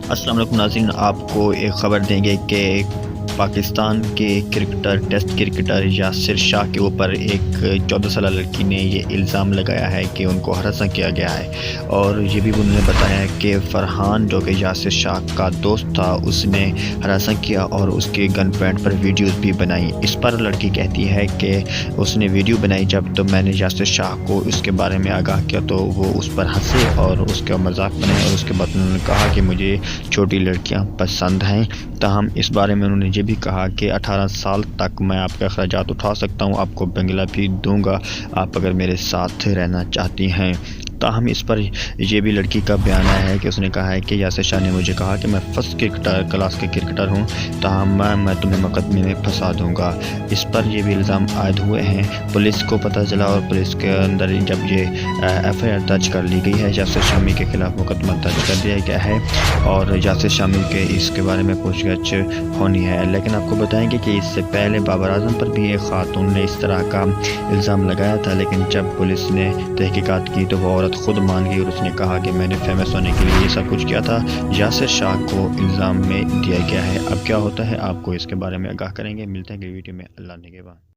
السلام علیکم ناظرین، آپ کو ایک خبر دیں گے کہ پاکستان کے cricketer test cricketer Yasir Shah کے اوپر ایک 14 سالہ لڑکی نے یہ الزام لگایا ہے کہ ان کو ہراساں کیا گیا ہے، اور یہ بھی انہوں نے بتایا ہے کہ فرحان جو کہ یاسر شاہ کا دوست تھا اس نے ہراساں کیا اور اس کے گن پوائنٹ پر ویڈیوز بھی بنائی۔ اس پر لڑکی کہتی ہے کہ اس نے ویڈیو بنائی جب تو میں نے یاسر شاہ کو اس کے بارے میں آگاہ کیا تو وہ اس پر ہنسے اور اس کا مذاق بنایا، اور اس کے بعد انہوں نے کہا کہ مجھے چھوٹی لڑکیاں پسند ہیں۔ تاہم اس بارے میں انہوں نے یہ بھی کہا کہ 18 سال تک میں آپ کے اخراجات اٹھا سکتا ہوں، آپ کو بنگلہ بھی دوں گا آپ اگر میرے ساتھ رہنا چاہتی ہیں۔ تاہم اس پر یہ بھی لڑکی کا بیان آیا ہے کہ اس نے کہا ہے کہ یاسر شاہ نے مجھے کہا کہ میں فرسٹ کلاس کے کرکٹر ہوں، تاہم میں تمہیں مقدمے میں پھنسا دوں گا۔ اس پر یہ بھی الزام عائد ہوئے ہیں۔ پولیس کو پتہ چلا اور پولیس کے اندر جب یہ ایف آئی آر درج کر لی گئی ہے، یاسر شامی کے خلاف مقدمہ درج کر دیا گیا ہے اور یاسر شامی کے اس کے بارے میں پوچھ گچھ ہونی ہے۔ لیکن آپ کو بتائیں گے کہ اس سے پہلے بابر اعظم پر بھی ایک خاتون نے اس طرح کا الزام لگایا تھا، لیکن جب پولیس نے تحقیقات کی تو وہ عورت خود مان گئی اور اس نے کہا کہ میں نے فیمس ہونے کے لیے یہ سب کچھ کیا تھا۔ یاسر شاہ کو الزام میں دیا گیا ہے۔ اب کیا ہوتا ہے آپ کو اس کے بارے میں آگاہ کریں گے۔ ملتے ہیں اگلی ویڈیو میں۔ اللہ نگہبان۔